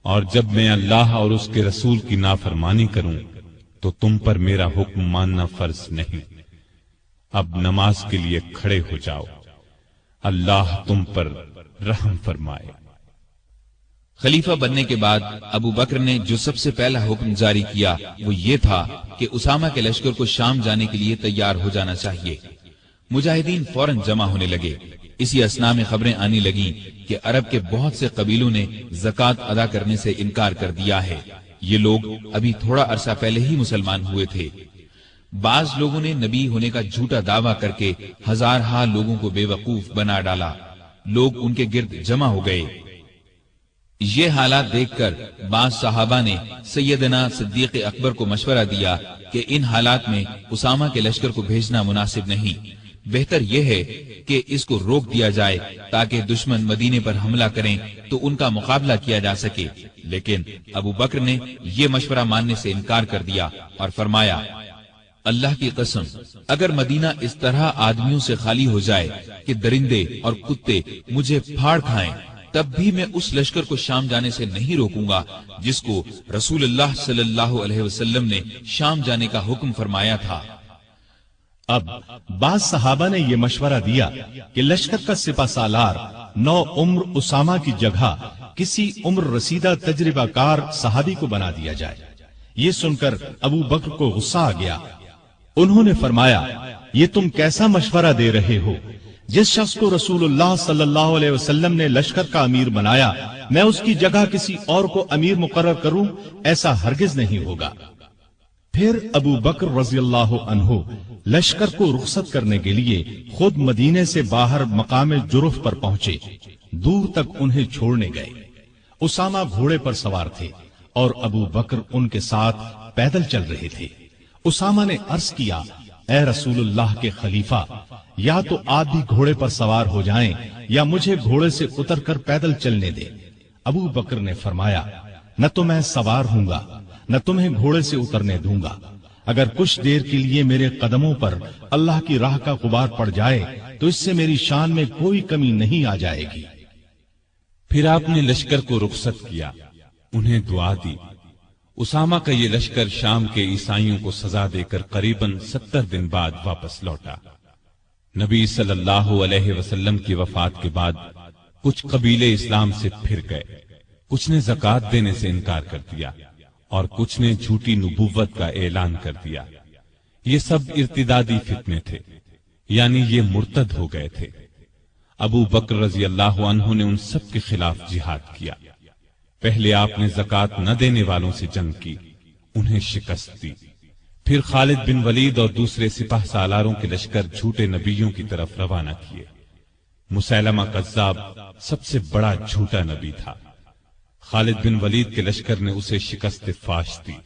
اور جب میں اللہ اور اس کے رسول کی نافرمانی کروں تو تم پر میرا حکم ماننا فرض نہیں۔ اب نماز کے لیے کھڑے ہو جاؤ، اللہ تم پر رحم فرمائے۔ خلیفہ بننے کے بعد ابو بکر نے جو سب سے پہلا حکم جاری کیا وہ یہ تھا کہ اسامہ کے لشکر کو شام جانے کے لیے تیار ہو جانا چاہیے۔ مجاہدین فوراً جمع ہونے لگے۔ اسی اثنا میں خبریں آنے لگیں کہ عرب کے بہت سے قبیلوں نے زکوٰۃ ادا کرنے سے انکار کر دیا ہے۔ یہ لوگ ابھی تھوڑا عرصہ پہلے ہی مسلمان ہوئے تھے۔ بعض لوگوں نے نبی ہونے کا جھوٹا دعویٰ کر کے ہزارہا لوگوں کو بے وقوف بنا ڈالا. لوگ ان کے گرد جمع ہو گئے. یہ حالات دیکھ کر بعض صحابہ نے سیدنا صدیق اکبر کو مشورہ دیا کہ ان حالات میں اسامہ کے لشکر کو بھیجنا مناسب نہیں، بہتر یہ ہے کہ اس کو روک دیا جائے تاکہ دشمن مدینے پر حملہ کریں تو ان کا مقابلہ کیا جا سکے. لیکن ابو بکر نے یہ مشورہ ماننے سے انکار کر دیا اور فرمایا، اللہ کی قسم، اگر مدینہ اس طرح آدمیوں سے خالی ہو جائے کہ درندے اور کتے مجھے پھاڑ کھائیں، تب بھی میں اس لشکر کو شام جانے سے نہیں روکوں گا جس کو رسول اللہ صلی اللہ علیہ وسلم نے شام جانے کا حکم فرمایا تھا. اب بعض صحابہ نے یہ مشورہ دیا کہ لشکر کا سپہ سالار 9 عمر اسامہ کی جگہ کسی عمر رسیدہ تجربہ کار صحابی کو بنا دیا جائے. یہ سن کر ابو بکر کو غصہ آ گیا. انہوں نے فرمایا، یہ تم کیسا مشورہ دے رہے ہو؟ جس شخص کو رسول اللہ صلی اللہ علیہ وسلم نے لشکر کا امیر بنایا، میں اس کی جگہ کسی اور کو امیر مقرر کروں، ایسا ہرگز نہیں ہوگا. پھر ابو بکر رضی اللہ عنہ لشکر کو رخصت کرنے کے لیے خود مدینے سے باہر مقام جرف پر پہنچے. دور تک انہیں چھوڑنے گئے. اسامہ گھوڑے پر سوار تھے اور ابو بکر ان کے ساتھ پیدل چل رہے تھے. اسامہ نے عرض کیا، اے رسول اللہ کے خلیفہ، یا تو آپ بھی گھوڑے پر سوار ہو جائیں یا مجھے گھوڑے سے اتر کر پیدل چلنے دیں. ابو بکر نے فرمایا، نہ تو میں سوار ہوں گا نہ تمہیں گھوڑے سے اترنے دوں گا. اگر کچھ دیر کے لیے میرے قدموں پر اللہ کی راہ کا غبار پڑ جائے تو اس سے میری شان میں کوئی کمی نہیں آ جائے گی. پھر آپ نے لشکر کو رخصت کیا، انہیں دعا دی. اسامہ کا یہ لشکر شام کے عیسائیوں کو سزا دے کر قریباً 70 دن بعد واپس لوٹا. نبی صلی اللہ علیہ وسلم کی وفات کے بعد کچھ قبیلے اسلام سے پھر گئے. کچھ نے زکوٰۃ دینے سے انکار کر دیا اور کچھ نے جھوٹی نبوت کا اعلان کر دیا. یہ سب ارتدادی فتنے تھے، یعنی یہ مرتد ہو گئے تھے. ابو بکر رضی اللہ عنہ نے ان سب کے خلاف جہاد کیا. پہلے آپ نے زکوٰۃ نہ دینے والوں سے جنگ کی، انہیں شکست دی. پھر خالد بن ولید اور دوسرے سپہ سالاروں کے لشکر جھوٹے نبیوں کی طرف روانہ کیے. مسیلمہ کذاب سب سے بڑا جھوٹا نبی تھا. خالد بن ولید کے لشکر نے اسے شکست فاش دی.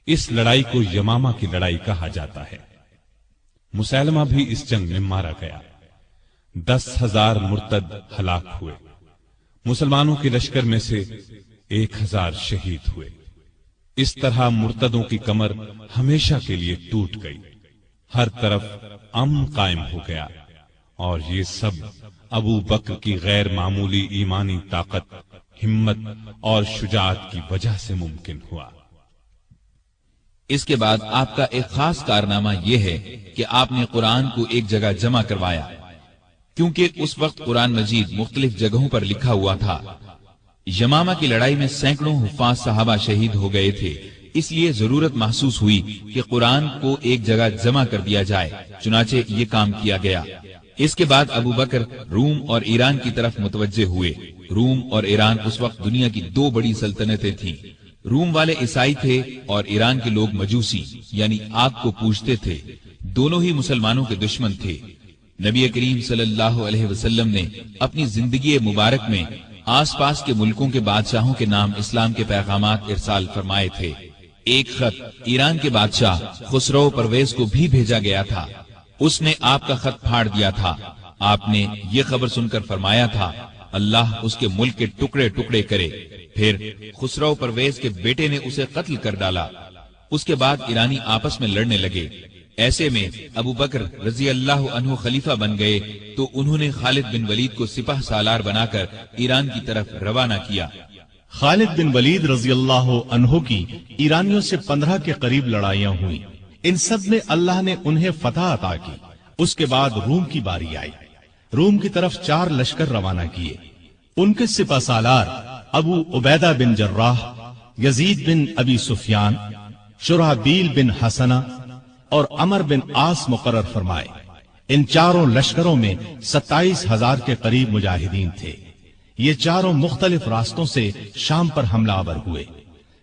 اس لڑائی کو یمامہ کی لڑائی کہا جاتا ہے. مسیلمہ بھی اس جنگ میں مارا گیا. 10,000 مرتد ہلاک ہوئے. مسلمانوں کے لشکر میں سے 1,000 شہید ہوئے. اس طرح مرتدوں کی کمر ہمیشہ کے لیے ٹوٹ گئی. ہر طرف امن قائم ہو گیا، اور یہ سب ابو بکر کی غیر معمولی ایمانی طاقت، ہمت اور شجاعت کی وجہ سے ممکن ہوا. اس کے بعد آپ کا ایک خاص کارنامہ یہ ہے کہ آپ نے قرآن کو ایک جگہ جمع کروایا. کیونکہ اس وقت قرآن مجید مختلف جگہوں پر لکھا ہوا تھا. یمامہ کی لڑائی میں سینکڑوں حفاظ صحابہ شہید ہو گئے تھے، اس لیے ضرورت محسوس ہوئی کہ قرآن کو ایک جگہ جمع کر دیا جائے. چنانچہ یہ کام کیا گیا. اس کے بعد ابو بکر روم اور ایران کی طرف متوجہ ہوئے. روم اور ایران اس وقت دنیا کی 2 بڑی سلطنتیں تھیں. روم والے عیسائی تھے اور ایران کے لوگ مجوسی یعنی آگ کو پوجتے تھے. دونوں ہی مسلمانوں کے دشمن تھے. نبی کریم صلی اللہ علیہ وسلم نے اپنی زندگی مبارک میں آس پاس کے ملکوں کے بادشاہوں کے نام اسلام کے پیغامات ارسال فرمائے تھے. ایک خط ایران کے بادشاہ خسرو پرویز کو بھی بھیجا گیا تھا. اس نے آپ کا خط پھاڑ دیا تھا. آپ نے یہ خبر سن کر فرمایا تھا، اللہ اس کے ملک کے ٹکڑے ٹکڑے کرے. پھر خسرو پرویز کے بیٹے نے اسے قتل کر ڈالا. اس کے بعد ایرانی آپس میں لڑنے لگے. ایسے میں ابو بکر رضی اللہ عنہ خلیفہ بن گئے تو انہوں نے خالد بن ولید کو سپہ سالار بنا کر ایران کی طرف روانہ کیا. خالد بن ولید رضی اللہ عنہ کی ایرانیوں سے 15 کے قریب لڑائیاں ہوئیں. ان سب میں اللہ نے انہیں فتح عطا کی. اس کے بعد روم کی باری آئی. روم کی طرف 4 لشکر روانہ کیے. ان کے سپہ سالار ابو عبیدہ بن جراح، یزید بن ابی سفیان، شرحبیل بن حسنہ اور عمر بن عاص مقرر فرمائے. ان 4 لشکروں میں 27,000 کے قریب مجاہدین تھے. یہ 4 مختلف راستوں سے شام پر حملہ آور ہوئے.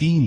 3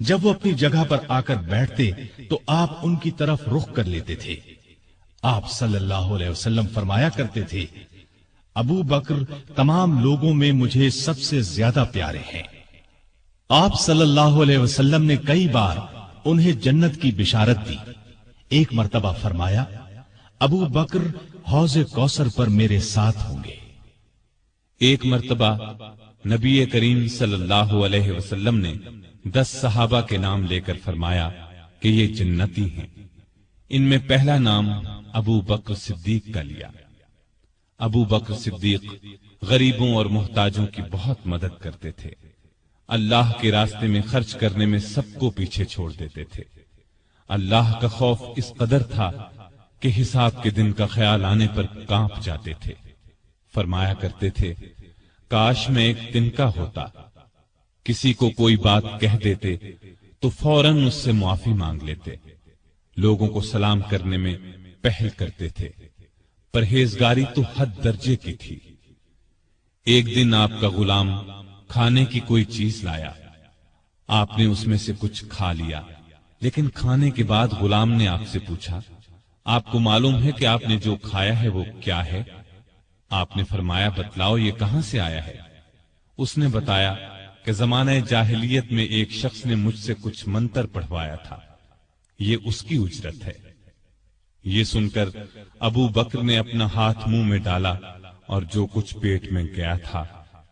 جب وہ اپنی جگہ پر آ کر بیٹھتے تو آپ ان کی طرف رخ کر لیتے تھے۔ آپ صلی اللہ علیہ وسلم فرمایا کرتے تھے، ابو بکر تمام لوگوں میں مجھے سب سے زیادہ پیارے ہیں۔ آپ صلی اللہ علیہ وسلم نے کئی بار انہیں جنت کی بشارت دی۔ ایک مرتبہ فرمایا، ابو بکر حوض کوثر پر میرے ساتھ ہوں گے۔ ایک مرتبہ نبی کریم صلی اللہ علیہ وسلم نے 10 صحابہ کے نام لے کر فرمایا کہ یہ جنتی ہیں۔ ان میں پہلا نام ابو بکر صدیق کا لیا۔ ابو بکر صدیق غریبوں اور محتاجوں کی بہت مدد کرتے تھے۔ اللہ کے راستے میں خرچ کرنے میں سب کو پیچھے چھوڑ دیتے تھے۔ اللہ کا خوف اس قدر تھا کہ حساب کے دن کا خیال آنے پر کانپ جاتے تھے۔ فرمایا کرتے تھے، کاش میں ایک تنکا ہوتا، کسی کو کوئی بات کہہ دیتے تو فوراً اس سے معافی مانگ لیتے۔ لوگوں کو سلام کرنے میں پہل کرتے تھے۔ پرہیزگاری تو حد درجے کی تھی۔ ایک دن آپ کا غلام کھانے کی کوئی چیز لایا، آپ نے اس میں سے کچھ کھا لیا، لیکن کھانے کے بعد غلام نے آپ سے پوچھا، آپ کو معلوم ہے کہ آپ نے جو کھایا ہے وہ کیا ہے؟ آپ نے فرمایا، بتلاؤ یہ کہاں سے آیا ہے؟ اس نے بتایا کہ زمانہ جاہلیت میں ایک شخص نے مجھ سے کچھ منتر پڑھوایا تھا، یہ اس کی اجرت ہے۔ یہ سن کر ابو بکر نے اپنا ہاتھ منہ میں ڈالا اور جو کچھ پیٹ میں گیا تھا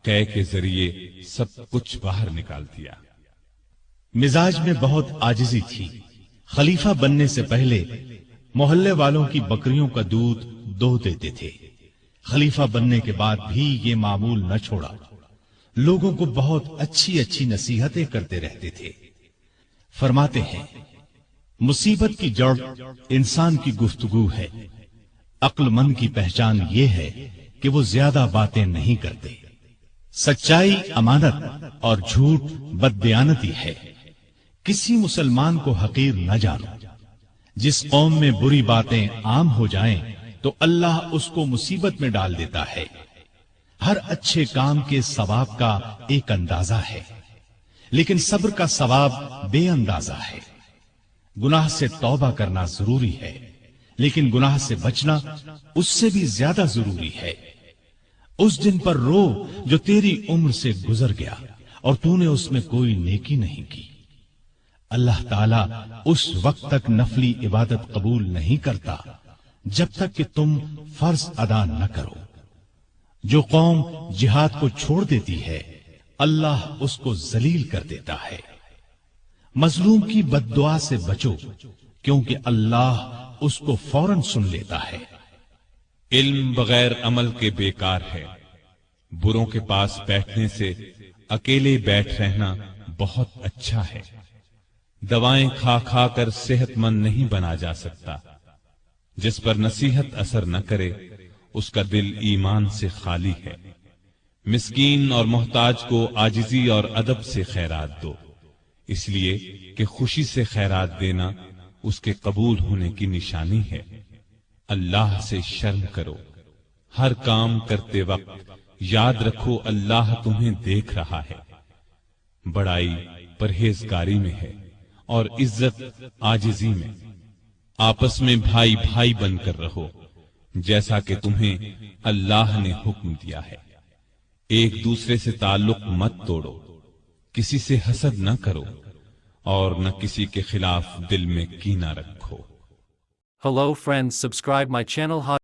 قے کے ذریعے سب کچھ باہر نکال دیا۔ مزاج میں بہت عاجزی تھی۔ خلیفہ بننے سے پہلے محلے والوں کی بکریوں کا دودھ دو دیتے تھے۔ خلیفہ بننے کے بعد بھی یہ معمول نہ چھوڑا۔ لوگوں کو بہت اچھی اچھی نصیحتیں کرتے رہتے تھے۔ فرماتے ہیں، مصیبت کی جڑ انسان کی گفتگو ہے۔ عقل مند کی پہچان یہ ہے کہ وہ زیادہ باتیں نہیں کرتے۔ سچائی امانت اور جھوٹ بددیانتی ہے۔ کسی مسلمان کو حقیر نہ جانو۔ جس قوم میں بری باتیں عام ہو جائیں تو اللہ اس کو مصیبت میں ڈال دیتا ہے۔ ہر اچھے کام کے ثواب کا ایک اندازہ ہے، لیکن صبر کا ثواب بے اندازہ ہے۔ گناہ سے توبہ کرنا ضروری ہے، لیکن گناہ سے بچنا اس سے بھی زیادہ ضروری ہے۔ اس دن پر رو جو تیری عمر سے گزر گیا اور تو نے اس میں کوئی نیکی نہیں کی۔ اللہ تعالیٰ اس وقت تک نفلی عبادت قبول نہیں کرتا جب تک کہ تم فرض ادا نہ کرو۔ جو قوم جہاد کو چھوڑ دیتی ہے اللہ اس کو ذلیل کر دیتا ہے۔ مظلوم کی بد دعا سے بچو، کیونکہ اللہ اس کو فوراً سن لیتا ہے۔ علم بغیر عمل کے بیکار ہے۔ بروں کے پاس بیٹھنے سے اکیلے بیٹھ رہنا بہت اچھا ہے۔ دوائیں کھا کھا کر صحت مند نہیں بنا جا سکتا۔ جس پر نصیحت اثر نہ کرے اس کا دل ایمان سے خالی ہے۔ مسکین اور محتاج کو عاجزی اور ادب سے خیرات دو، اس لیے کہ خوشی سے خیرات دینا اس کے قبول ہونے کی نشانی ہے۔ اللہ سے شرم کرو۔ ہر کام کرتے وقت یاد رکھو اللہ تمہیں دیکھ رہا ہے۔ بڑائی پرہیزگاری میں ہے اور عزت عاجزی میں۔ آپس میں بھائی بھائی بن کر رہو جیسا کہ تمہیں اللہ نے حکم دیا ہے۔ ایک دوسرے سے تعلق مت توڑو، کسی سے حسد نہ کرو اور نہ کسی کے خلاف دل میں کینہ رکھو۔ Hello friends, subscribe my channel.